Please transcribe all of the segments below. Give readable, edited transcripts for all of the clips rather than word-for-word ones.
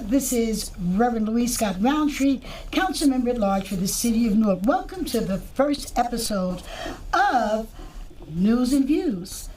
This is Reverend Louise Scott Roundtree, Council Member at Large for the City of Newark. Welcome to the first episode of News and Views,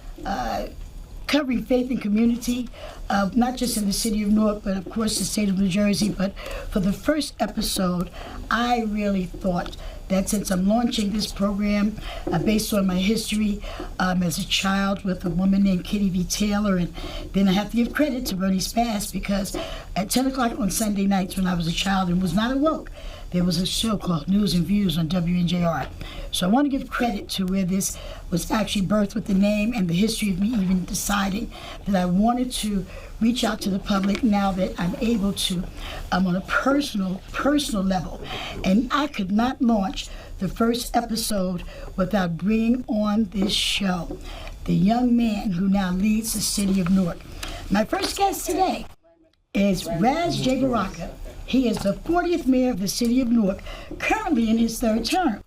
covering faith and community, not just in the City of Newark, but of course the state of New Jersey. But for the first episode, I really thought that since I'm launching this program based on my history as a child with a woman named Kitty V. Taylor, and then I have to give credit to Bernie Spass, because at 10 o'clock on Sunday nights when I was a child and was not awoke, there was a show called News and Views on WNJR. So I want to give credit to where this was actually birthed with the name and the history of me even deciding that I wanted to reach out to the public now that I'm able to on a personal level. And I could not launch the first episode without bringing on this show the young man who now leads the City of Newark. My first guest today is Ras J. Baraka. He is the 40th mayor of the City of Newark, currently in his third term.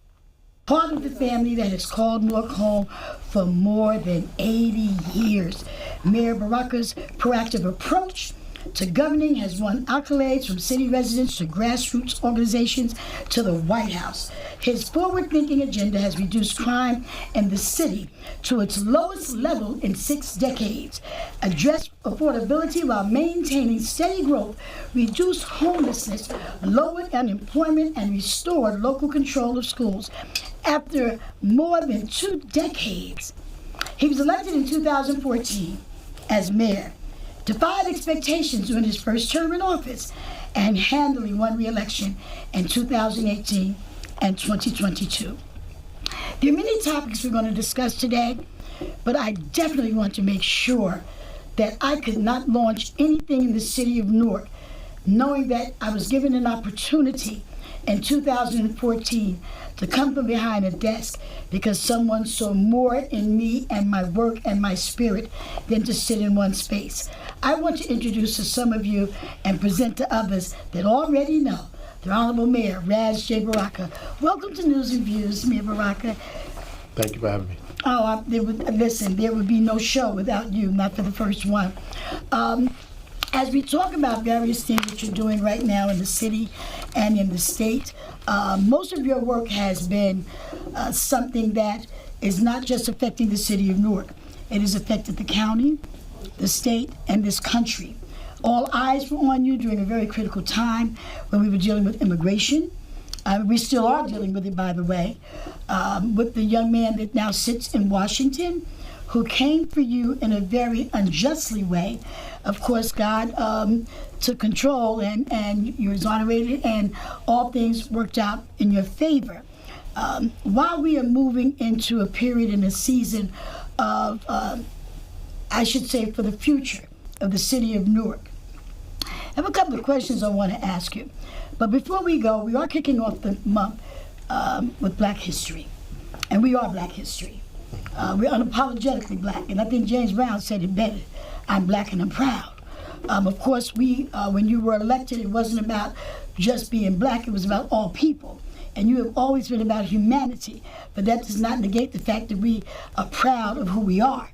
Part of the family that has called Newark home for more than 80 years. Mayor Baraka's proactive approach to governing has won accolades from city residents to grassroots organizations to the White House. His forward-thinking agenda has reduced crime in the city to its lowest level in 6 decades, addressed affordability while maintaining steady growth, reduced homelessness, lowered unemployment, and restored local control of schools. After more than 2 decades, he was elected in 2014 as mayor, defied expectations during his first term in office, and handily won re-election in 2018 and 2022. There are many topics we're going to discuss today, but I definitely want to make sure that I could not launch anything in the City of Newark knowing that I was given an opportunity in 2014 to come from behind a desk because someone saw more in me and my work and my spirit than to sit in one space. I want to introduce to some of you and present to others that already know the Honorable Mayor, Ras J. Baraka. Welcome to News and Views, Mayor Baraka. Thank you for having me. Oh, there would be no show without you, not for the first one. As we talk about various things that you're doing right now in the city and in the state, most of your work has been something that is not just affecting the City of Newark. It has affected the county, the state, and this country. All eyes were on you during a very critical time when we were dealing with immigration. We still are dealing with it, by the way, with the young man that now sits in Washington, who came for you in a very unjustly way. Of course, God took control and you were exonerated, and all things worked out in your favor. While we are moving into a period and a season of, I should say, for the future of the City of Newark, I have a couple of questions I want to ask you. But before we go, we are kicking off the month with Black History, and we are Black History. We're unapologetically Black, and I think James Brown said it better. I'm Black and I'm proud. Of course, when you were elected, it wasn't about just being Black, it was about all people. And you have always been about humanity, but that does not negate the fact that we are proud of who we are.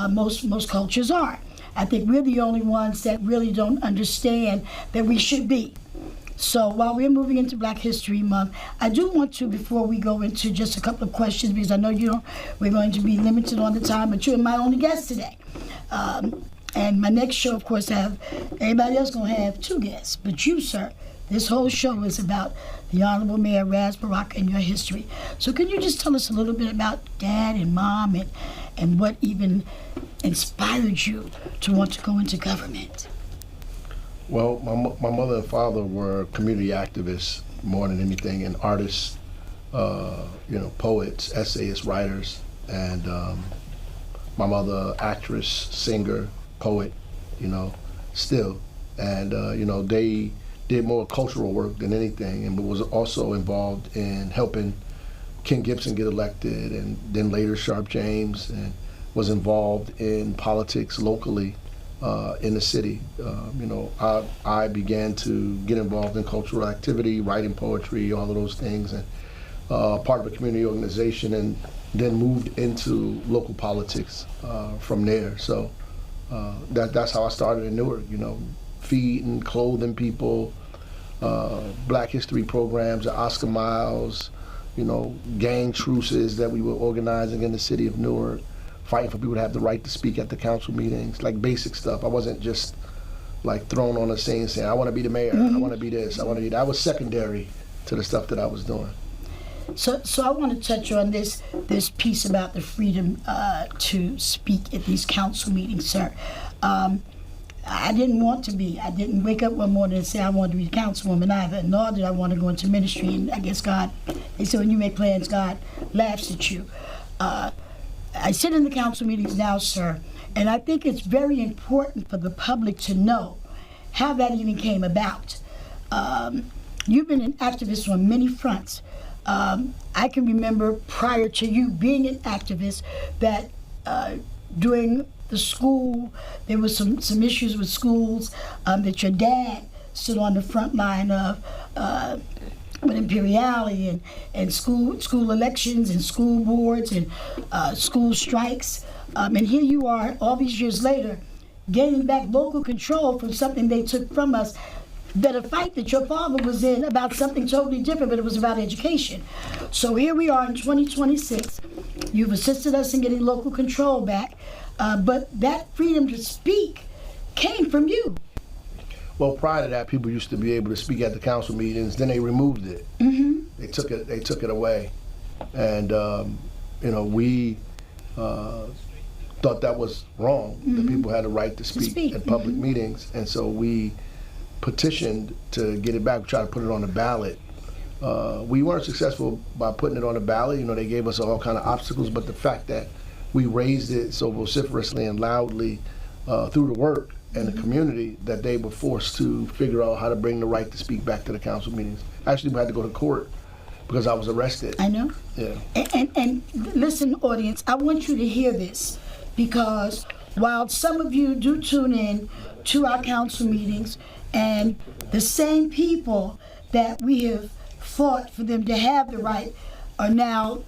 Most cultures are. I think we're the only ones that really don't understand that we should be. So while we're moving into Black History Month, I do want to, before we go into just a couple of questions, because I know we're going to be limited on the time, but you're my only guest today. And my next show, of course, everybody else going to have 2 guests, but you, sir, this whole show is about the Honorable Mayor Ras Baraka and your history. So can you just tell us a little bit about Dad and Mom and what even inspired you to want to go into government? Well, my mother and father were community activists more than anything, and artists, poets, essayists, writers, and my mother, actress, singer, poet, still. And, they did more cultural work than anything, and was also involved in helping Ken Gibson get elected, and then later Sharp James, and was involved in politics locally in the city. I began to get involved in cultural activity, writing poetry, all of those things, and part of a community organization, and then moved into local politics from there. So that's how I started in Newark, feeding, clothing people, Black History programs, the Oscar Miles, gang truces that we were organizing in the city of Newark, fighting for people to have the right to speak at the council meetings, like basic stuff. I wasn't just like thrown on a scene saying, I want to be the mayor, I want to be this, I want to be that. I was secondary to the stuff that I was doing. So I want to touch on this piece about the freedom to speak at these council meetings, sir. I didn't want to be. I didn't wake up one morning and say I wanted to be a councilwoman either, nor did I want to go into ministry. And I guess God, they say when you make plans, God laughs at you. I sit in the council meetings now, sir, and I think it's very important for the public to know how that even came about. You've been an activist on many fronts. I can remember prior to you being an activist that during the school, there was some issues with schools that your dad stood on the front line of with Imperiale and school elections and school boards and school strikes. And here you are all these years later gaining back local control from something they took from us, that a fight that your father was in about something totally different, but it was about education. So here we are in 2026. You've assisted us in getting local control back, but that freedom to speak came from you. Well, prior to that, people used to be able to speak at the council meetings. Then they removed it. Mm-hmm. They took it away, and we thought that was wrong. Mm-hmm. That people had a right to speak at public mm-hmm. meetings, and so we petitioned to get it back. We tried to put it on the ballot. We weren't successful by putting it on the ballot. They gave us all kind of obstacles, but the fact that we raised it so vociferously and loudly through the work and the community, that they were forced to figure out how to bring the right to speak back to the council meetings. Actually, we had to go to court because I was arrested. I know. Yeah. And listen, audience, I want you to hear this, because while some of you do tune in to our council meetings, and the same people that we have fought for them to have the right are now,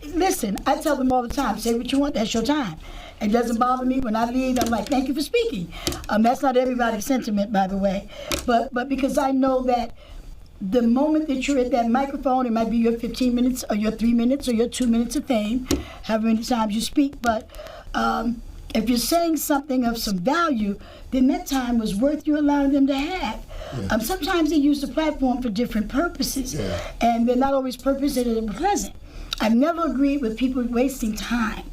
listen, I tell them all the time, say what you want, that's your time. It doesn't bother me when I leave. I'm like, thank you for speaking. That's not everybody's sentiment, by the way. But because I know that the moment that you're at that microphone, it might be your 15 minutes or your 3 minutes or your 2 minutes of fame, however many times you speak. But if you're saying something of some value, then that time was worth you allowing them to have. Yeah. Sometimes they use the platform for different purposes, and they're not always purposes that are pleasant. I've never agreed with people wasting time.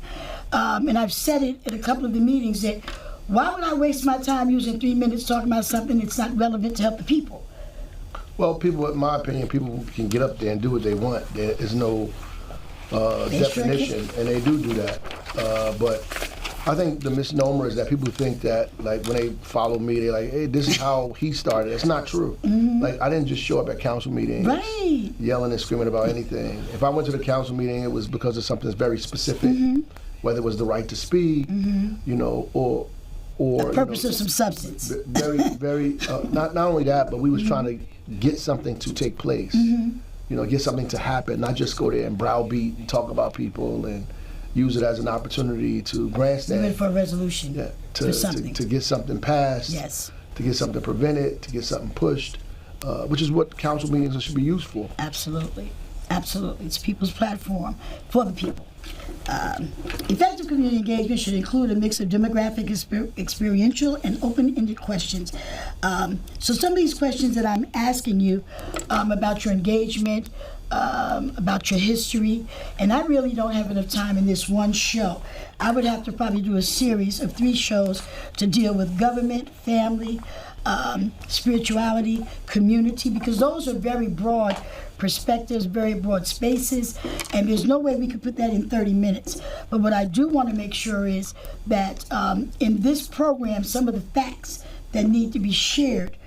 And I've said it at a couple of the meetings that why would I waste my time using 3 minutes talking about something that's not relevant to help the people? Well, people, in my opinion, people can get up there and do what they want. There is no definition, and they do that. But I think the misnomer is that people think that, like, when they follow me, they're like, hey, this is how he started. It's not true. Mm-hmm. Like, I didn't just show up at council meetings yelling and screaming about anything. If I went to the council meeting, it was because of something that's very specific, mm-hmm. whether it was the right to speak, mm-hmm. Or the purpose of some substance. Very, very, not only that, but we was mm-hmm. trying to get something to take place, mm-hmm. get something to happen, not just go there and browbeat and talk about people and use it as an opportunity to grandstand. Even for a resolution. Yeah, to get something passed. Yes. To get something prevented, to get something pushed, which is what council meetings should be used for. Absolutely. Absolutely. It's people's platform for the people. Effective community engagement should include a mix of demographic, experiential, and open-ended questions. So some of these questions that I'm asking you about your engagement, about your history, and I really don't have enough time in this one show. I would have to probably do a series of 3 shows to deal with government, family, spirituality, community, because those are very broad perspectives, very broad spaces, and there's no way we could put that in 30 minutes. But what I do want to make sure is that in this program, some of the facts that need to be shared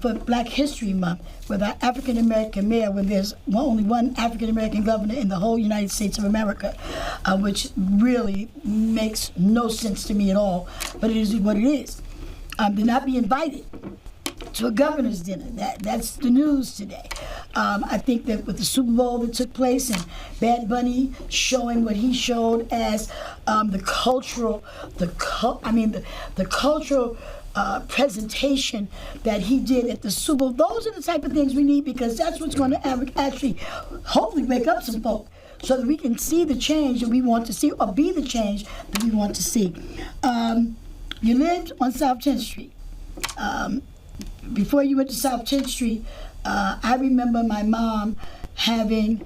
for Black History Month, with our African American mayor, when there's only one African American governor in the whole United States of America, which really makes no sense to me at all, but it is what it is. To not be invited to a governor's dinner. That's the news today. I think that with the Super Bowl that took place and Bad Bunny showing what he showed as the cultural presentation that he did at the Super Bowl. Those are the type of things we need, because that's what's going to actually hopefully wake up some folk so that we can see the change that we want to see, or be the change that we want to see. You lived on South 10th Street. Before you went to South 10th Street, I remember my mom having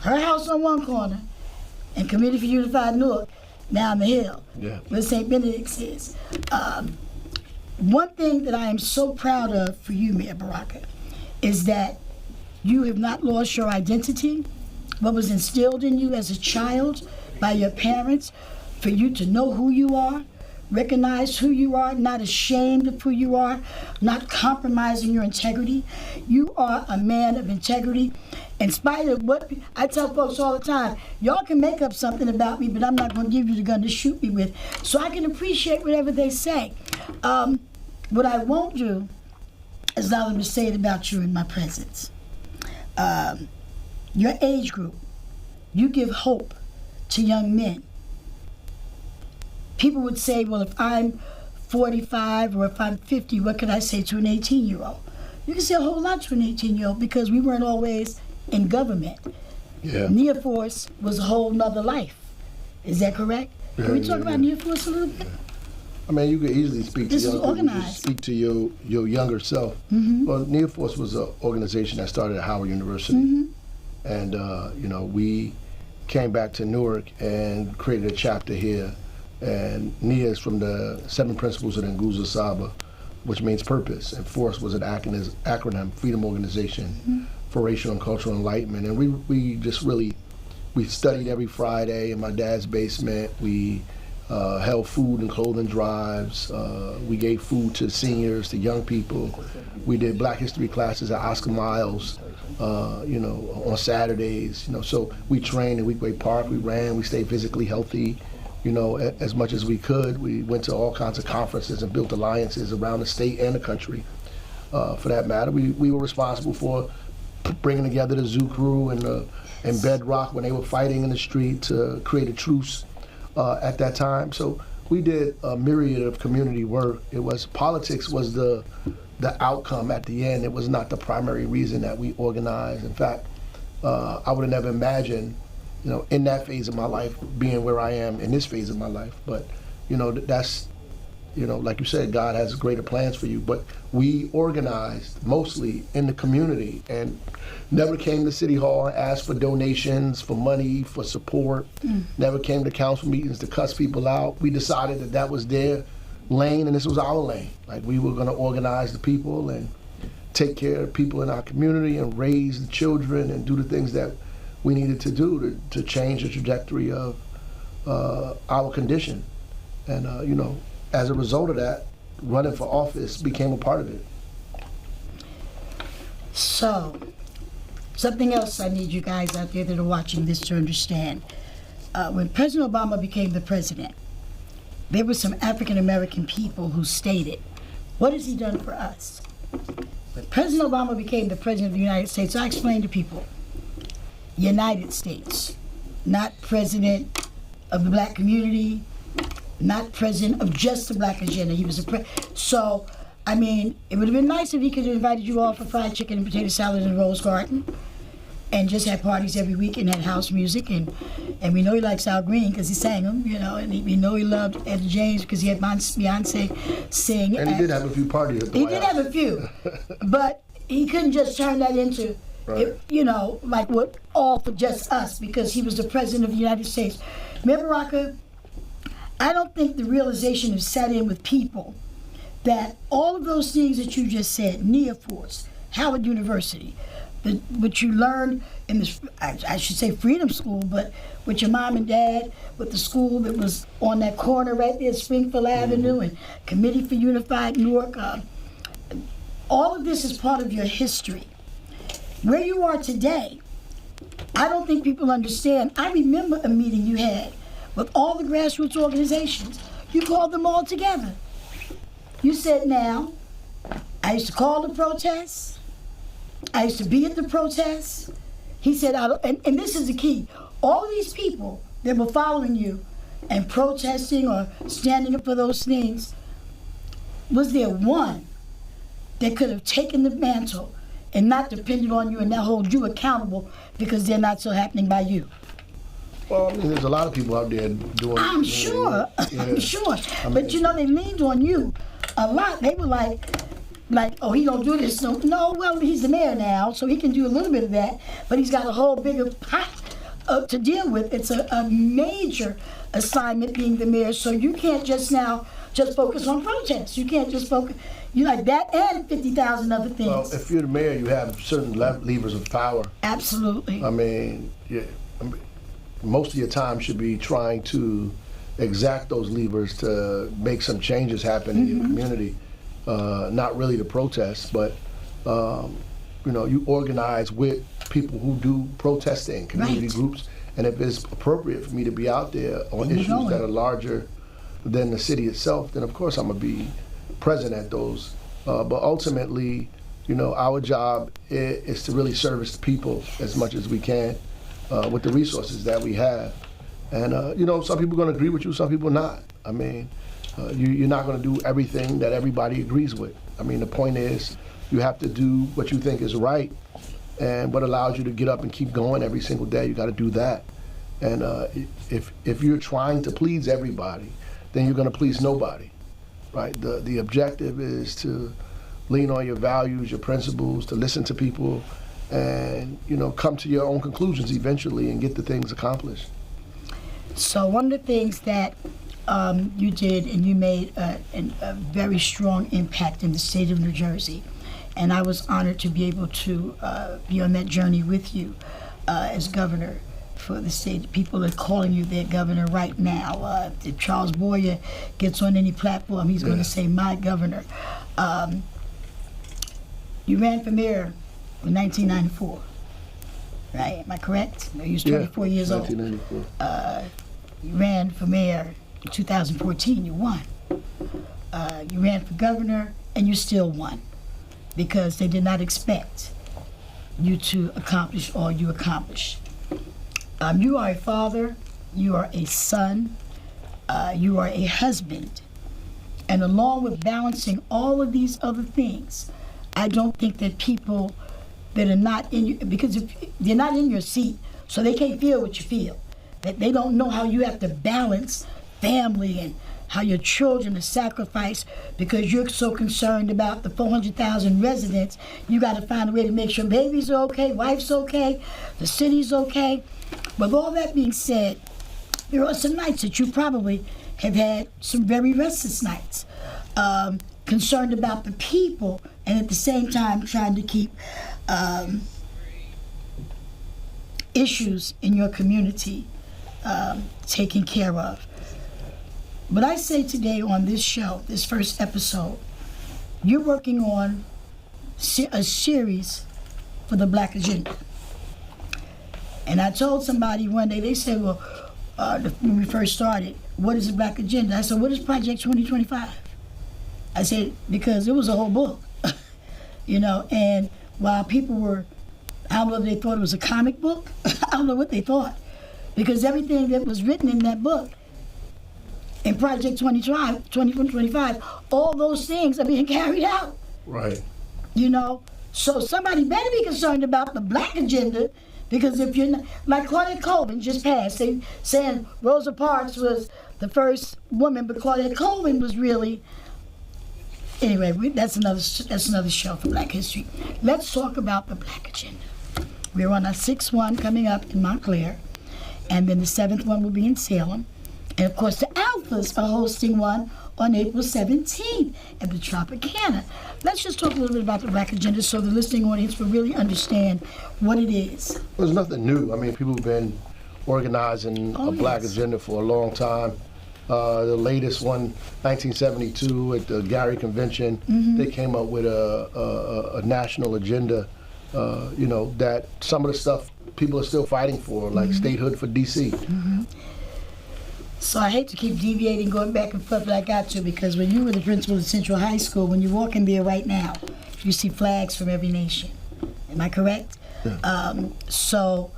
her house on one corner and Committee for Unified Newark down the hill, where St. Benedict's is. One thing that I am so proud of for you, Mayor Baraka, is that you have not lost your identity, what was instilled in you as a child by your parents, for you to know who you are, recognize who you are, not ashamed of who you are, not compromising your integrity. You are a man of integrity. In spite of what I tell folks all the time, y'all can make up something about me, but I'm not going to give you the gun to shoot me with. So I can appreciate whatever they say. What I won't do is allow them to say it about you in my presence. Your age group, you give hope to young men. People would say, well, if I'm 45 or if I'm 50, what could I say to an 18-year-old? You can say a whole lot to an 18-year-old, because we weren't always in government. Nia Force was a whole nother life. Is that correct? Can we talk about Nia Force a little bit? I mean, you could easily speak This to was organized. speak to your younger self. Well, Nia Force was an organization that started at Howard University, and you know, we came back to Newark and created a chapter here. And Nia is from the 7 principles of the Nguzo Saba, which means purpose, and Force was an acronym, Freedom Organization for Racial and Cultural Enlightenment. And we just really, we studied every Friday in my dad's basement. We held food and clothing drives. We gave food to seniors, to young people. We did Black History classes at Oscar Miles, you know, on Saturdays. You know, so we trained in Weequahic Park. We ran. We stayed physically healthy, you know, as much as we could. We went to all kinds of conferences and built alliances around the state and the country, for that matter. We were responsible for bringing together the Zoo Crew and Bedrock when they were fighting in the street to create a truce at that time. So we did a myriad of community work. It was, politics was the outcome at the end. It was not the primary reason that we organized. In fact, I would have never imagined, you know, in that phase of my life, being where I am in this phase of my life. But, you know, that's, you know, like you said, God has greater plans for you. But we organized mostly in the community and never came to City Hall and asked for donations, for money, for support. Never came to council meetings to cuss people out. We decided that that was their lane and this was our lane. Like, we were going to organize the people and take care of people in our community and raise the children and do the things that we needed to do to change the trajectory of our condition. And, you know, as a result of that, running for office became a part of it. So, something else I need you guys out there that are watching this to understand. When President Obama became the president, there were some African American people who stated, what has he done for us? When President Obama became the president of the United States, I explained to people, United States, not president of the black community, not president of just the black agenda. He was a so, I mean, it would have been nice if he could have invited you all for fried chicken and potato salad in Rose Garden and just had parties every week and had house music. And we know he likes Al Green because he sang them, you know, and we know he loved Etta James because he had Beyonce sing. And he did have a few parties at the He White did House. have a few, but he couldn't just turn that into, you know, like what all for just us because he was the president of the United States. Mayor Baraka, I don't think the realization has set in with people that all of those things that you just said, Nia Force, Howard University, what you learned in this, I should say Freedom School, but with your mom and dad, with the school that was on that corner right there, Springfield Avenue, and Committee for Unified Newark, all of this is part of your history. Where you are today, I don't think people understand. I remember a meeting you had with all the grassroots organizations. You called them all together. You said, now, I used to call the protests. I used to be at the protests. He said, and this is the key. All these people that were following you and protesting or standing up for those things, was there one that could have taken the mantle and not depended on you and not hold you accountable because they're not so happening by you? Well, I mean, there's a lot of people out there doing. I'm sure. Yeah. I'm sure. I mean, But you know, they leaned on you a lot. They were like, oh, he don't do this. No, well, he's the mayor now, so he can do a little bit of that. But he's got a whole bigger pot to deal with. It's a major assignment being the mayor. So you can't just focus on protests. You can't just focus. You like that and 50,000 other things. Well, if you're the mayor, you have certain levers of power. Absolutely. I mean, most of your time should be trying to exact those levers to make some changes happen in your community. Not really to protest, but you organize with people who do protesting, community groups. And if it's appropriate for me to be out there on issues that are larger than the city itself, then of course I'm gonna be present at those. But ultimately, our job is to really service the people as much as we can with the resources that we have. And some people are gonna agree with you, some people not. I mean, you're not gonna do everything that everybody agrees with. I mean, the point is you have to do what you think is right and what allows you to get up and keep going every single day. You gotta do that. And if you're trying to please everybody, then you're gonna please nobody. Right, the objective is to lean on your values, your principles, to listen to people, and come to your own conclusions eventually and get the things accomplished. So one of the things that you did, and you made a very strong impact in the state of New Jersey, and I was honored to be able to be on that journey with you as governor for the state. People are calling you their governor right now. If Charles Boyer gets on any platform, he's going to say, my governor. You ran for mayor in 1994, right? Am I correct? No, you was 24 years old. 1994. You ran for mayor in 2014, you won. You ran for governor, and you still won because they did not expect you to accomplish all you accomplished. You are a father, you are a son, you are a husband. And along with balancing all of these other things, I don't think that people that are not in you, because if they're not in your seat, so they can't feel what you feel. That they don't know how you have to balance family and how your children are sacrificed because you're so concerned about the 400,000 residents. You got to find a way to make sure babies are okay, wife's okay, the city's okay. With all that being said, there are some nights that you probably have had some very restless nights, concerned about the people and at the same time trying to keep issues in your community taken care of. But I say today on this show, this first episode, you're working on a series for the Black Agenda. And I told somebody one day, they said, well, when we first started, what is the Black Agenda? I said, what is Project 2025? I said, because it was a whole book, and while people were, I don't know if they thought it was a comic book, I don't know what they thought, because everything that was written in that book, in Project 2025, all those things are being carried out. Right. So somebody better be concerned about the Black Agenda, because if you're not, like Claudette Colvin just passed, saying Rosa Parks was the first woman, but Claudette Colvin was really, anyway, that's another show for Black History. Let's talk about the Black Agenda. We're on our 6th one coming up in Montclair, and then the 7th one will be in Salem. And of course, the Alphas are hosting one on April 17th at the Tropicana. Let's just talk a little bit about the Black Agenda so the listening audience will really understand what it is. Well, it's nothing new. I mean, people have been organizing a Black Agenda for a long time. The latest one, 1972, at the Gary Convention, they came up with a national agenda, that some of the stuff people are still fighting for, like statehood for D.C. So I hate to keep deviating, going back and forth, but I got to, because when you were the principal of Central High School, when you walk in there right now, you see flags from every nation. Am I correct? Yeah. So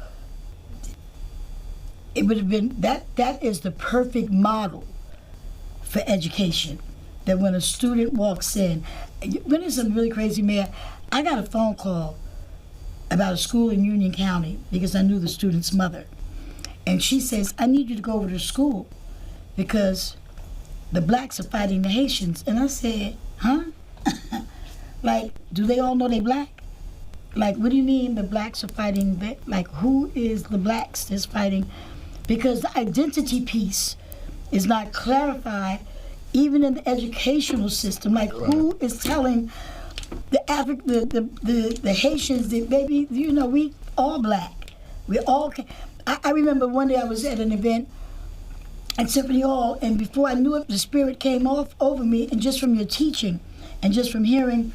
it would have been, that is the perfect model for education. that when a student walks in, when it's a really crazy, Mayor, I got a phone call about a school in Union County because I knew the student's mother. And she says, I need you to go over to school because the blacks are fighting the Haitians. And I said, huh? Like, do they all know they black? Like, what do you mean the blacks are fighting? Like, who is the blacks that's fighting? Because the identity piece is not clarified even in the educational system. Like, who is telling the Haitians that, baby, you know, we all black. We all can. I remember one day I was at an event at Symphony Hall, and before I knew it, the spirit came over me, and just from your teaching, and just from hearing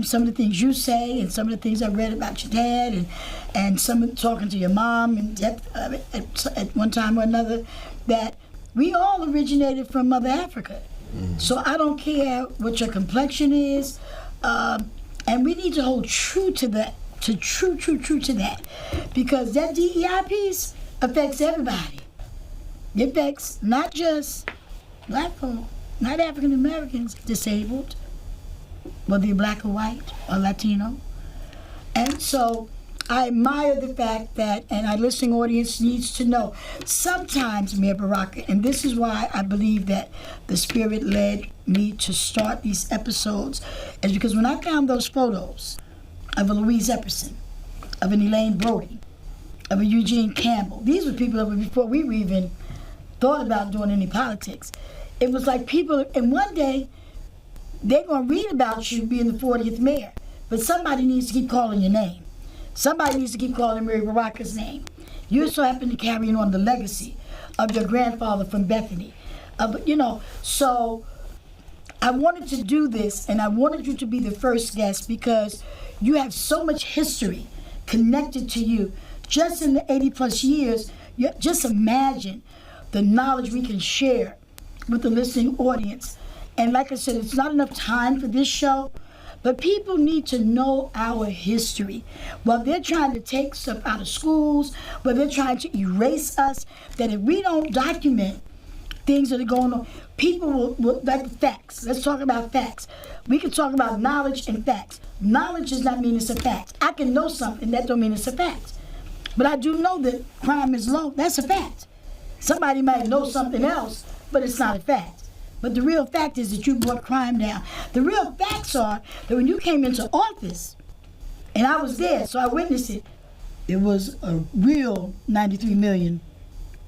some of the things you say, and some of the things I read about your dad, and some of talking to your mom, and at one time or another, that we all originated from Mother Africa. So I don't care what your complexion is, and we need to hold true to that, true to that, because that DEI piece affects everybody. It affects not just black folk, not African Americans, disabled, whether you're black or white or Latino. And so I admire the fact that, and our listening audience needs to know, sometimes, Mayor Baraka, and this is why I believe that the Spirit led me to start these episodes, is because when I found those photos of a Louise Epperson, of an Elaine Brody, of a Eugene Campbell, these were people that were before we were even thought about doing any politics. It was like people, and one day, they're going to read about you being the 40th mayor, but somebody needs to keep calling your name. Somebody needs to keep calling Mary Baraka's name. You so happen to carry on the legacy of your grandfather from Bethany. So I wanted to do this, and I wanted you to be the first guest because you have so much history connected to you. Just in the 80 plus years, just imagine the knowledge we can share with the listening audience. And like I said, it's not enough time for this show, but people need to know our history. While they're trying to take stuff out of schools, while they're trying to erase us, that if we don't document things that are going on, people will like facts. Let's talk about facts. We can talk about knowledge and facts. Knowledge does not mean it's a fact. I can know something, that don't mean it's a fact. But I do know that crime is low, that's a fact. Somebody might know something else, but it's not a fact. But the real fact is that you brought crime down. The real facts are that when you came into office, and I was there, so I witnessed it, it was a real 93 million.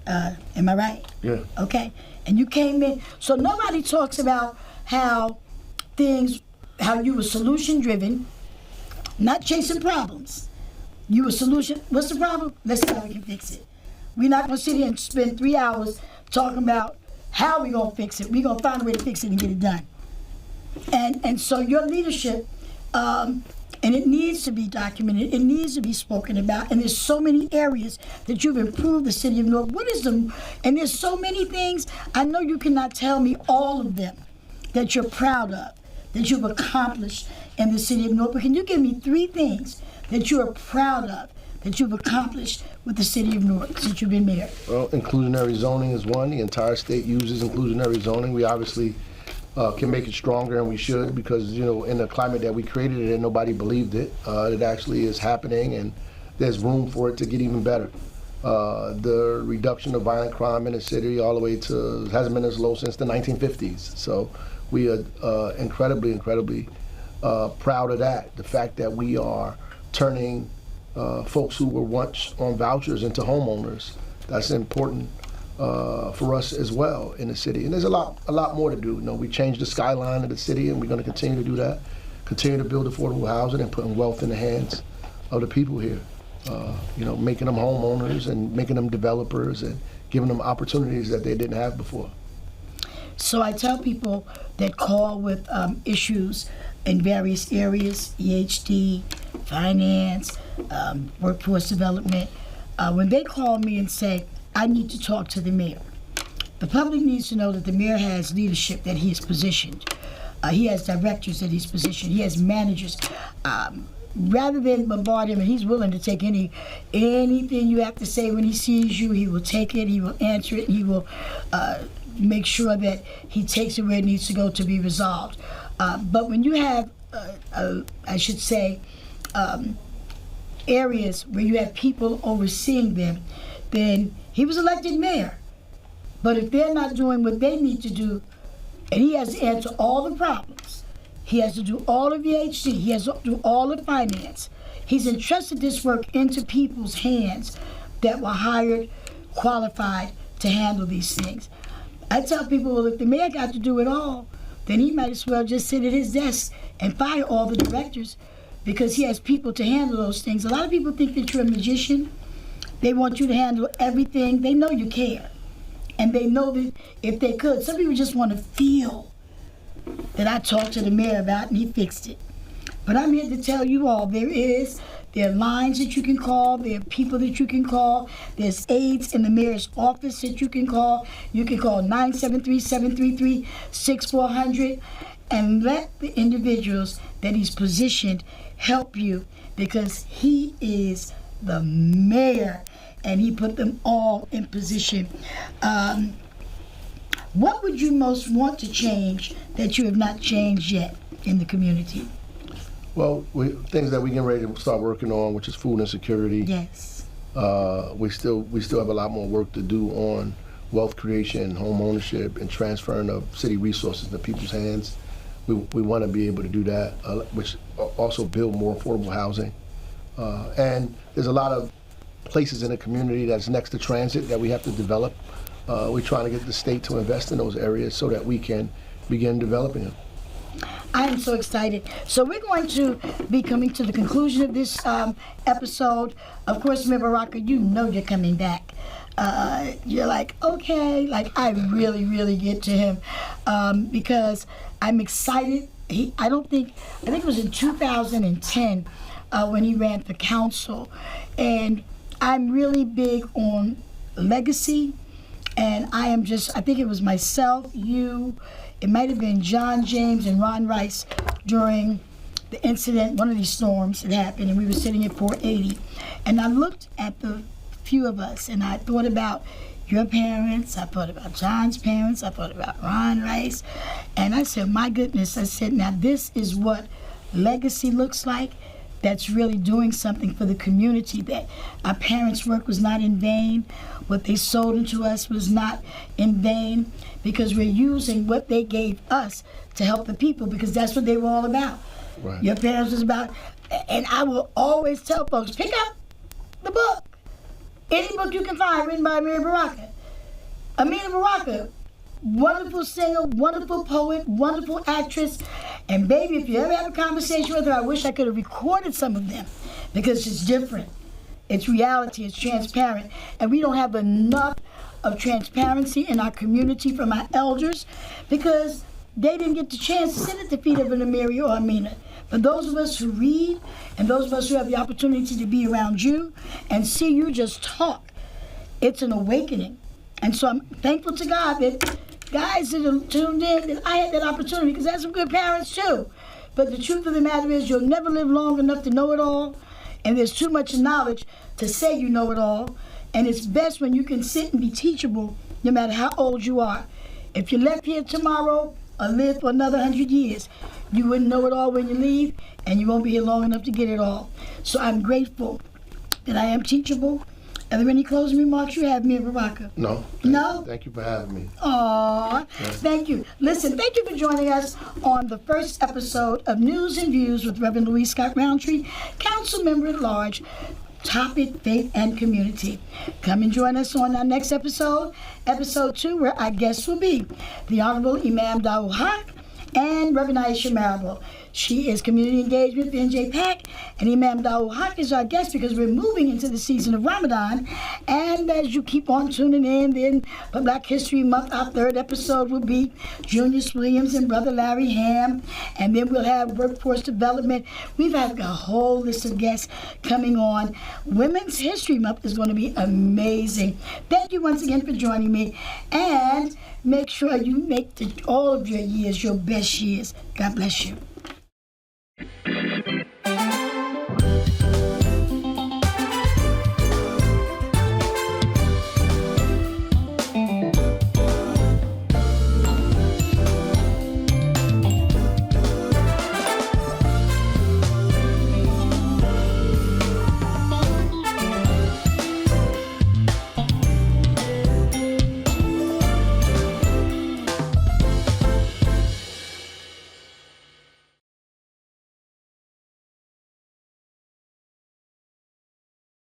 Am I right? Yeah. Okay. And you came in, so nobody talks about how you were solution driven, not chasing problems. You were solution. What's the problem? Let's see how we can fix it. We're not gonna sit here and spend 3 hours talking about how we gonna fix it. We're gonna find a way to fix it and get it done. And so your leadership, and it needs to be documented, it needs to be spoken about, and there's so many areas that you've improved the city of Newark. And there's so many things, I know you cannot tell me all of them that you're proud of, that you've accomplished in the city of Newark, but can you give me 3 things that you are proud of, that you've accomplished with the city of Newark since you've been mayor? Well, inclusionary zoning is one. The entire state uses inclusionary zoning. We obviously can make it stronger, and we should, because, you know, in the climate that we created it in, nobody believed it. It actually is happening, and there's room for it to get even better. The reduction of violent crime in the city all the way to, hasn't been as low since the 1950s. So we are incredibly proud of that. The fact that we are turning folks who were once on vouchers into homeowners, that's important for us as well in the city. And there's a lot more to do. You know, we changed the skyline of the city, and we're going to continue to do that. Continue to build affordable housing and putting wealth in the hands of the people here. You know, making them homeowners and making them developers and giving them opportunities that they didn't have before. So I tell people that call with issues in various areas, EHD, finance, workforce development, when they call me and say, I need to talk to the mayor. The public needs to know that the mayor has leadership that he has positioned. He has directors that he's positioned. He has managers. rather than bombard him, and he's willing to take anything you have to say when he sees you, he will take it, he will answer it, he will make sure that he takes it where it needs to go to be resolved. But when you have, I should say, areas where you have people overseeing them, then he was elected mayor. But if they're not doing what they need to do, and he has to answer all the problems, he has to do all of the VHC, he has to do all the finance. He's entrusted this work into people's hands that were hired, qualified to handle these things. I tell people, well, if the mayor got to do it all, then he might as well just sit at his desk and fire all the directors, because he has people to handle those things. A lot of people think that you're a magician. They want you to handle everything. They know you care. And they know that if they could, some people just want to feel that I talked to the mayor about and he fixed it. But I'm here to tell you all, there are lines that you can call, there are people that you can call, there's aides in the mayor's office that you can call. You can call 973-733-6400 and let the individuals that he's positioned help you, because he is the mayor and he put them all in position. What would you most want to change that you have not changed yet in the community? Well, things that we get ready to start working on, which is food insecurity. Yes. We still have a lot more work to do on wealth creation, home ownership, and transferring of city resources into people's hands. We want to be able to do that, which also build more affordable housing. And there's a lot of places in the community that's next to transit that we have to develop. We're trying to get the state to invest in those areas so that we can begin developing them. I am so excited. So we're going to be coming to the conclusion of this episode. Of course, Mayor Baraka, you know you're coming back. You're like, okay, like I really, really get to him because I'm excited. I think it was in 2010 when he ran for council. And I'm really big on legacy. And I think it was myself, you, it might have been John James and Ron Rice during the incident, one of these storms that happened, and we were sitting at 480. And I looked at the few of us, and I thought about your parents, I thought about John's parents, I thought about Ron Rice, and I said, my goodness, I said, now this is what legacy looks like. That's really doing something for the community, that our parents' work was not in vain. What they sold into us was not in vain, because we're using what they gave us to help the people, because that's what they were all about. Right. Your parents was about, and I will always tell folks, pick up the book. Any book you can find written by Amina Baraka. Amina Baraka, wonderful singer, wonderful poet, wonderful actress. And baby, if you ever have a conversation with her, I wish I could have recorded some of them, because it's different. It's reality, it's transparent. And we don't have enough of transparency in our community from our elders, because they didn't get the chance to sit at the feet of an Amiri or Amina. But those of us who read, and those of us who have the opportunity to be around you and see you just talk, it's an awakening. And so I'm thankful to God that guys that are tuned in, that I had that opportunity, because I had some good parents too. But the truth of the matter is, you'll never live long enough to know it all, and there's too much knowledge to say you know it all. And it's best when you can sit and be teachable, no matter how old you are. If you left here tomorrow or live for another 100 years, you wouldn't know it all when you leave, and you won't be here long enough to get it all. So I'm grateful that I am teachable. Are there any closing remarks you have, Mayor Baraka? No. No? Thank you for having me. Aw, thank you. Listen, thank you for joining us on the first episode of News and Views with Reverend Louise Scott Roundtree, Council Member at Large, Topic, Faith, and Community. Come and join us on our next episode, episode 2, where our guests will be the Honorable Imam Daoud Haq and Reverend Aisha Marable. She is Community Engagement for NJPAC, and Imam Daoud Haq is our guest because we're moving into the season of Ramadan. And as you keep on tuning in, then for Black History Month, our third episode will be Junius Williams and Brother Larry Ham. And then we'll have Workforce Development. We've had a whole list of guests coming on. Women's History Month is going to be amazing. Thank you once again for joining me. And make sure you make all of your years your best years. God bless you.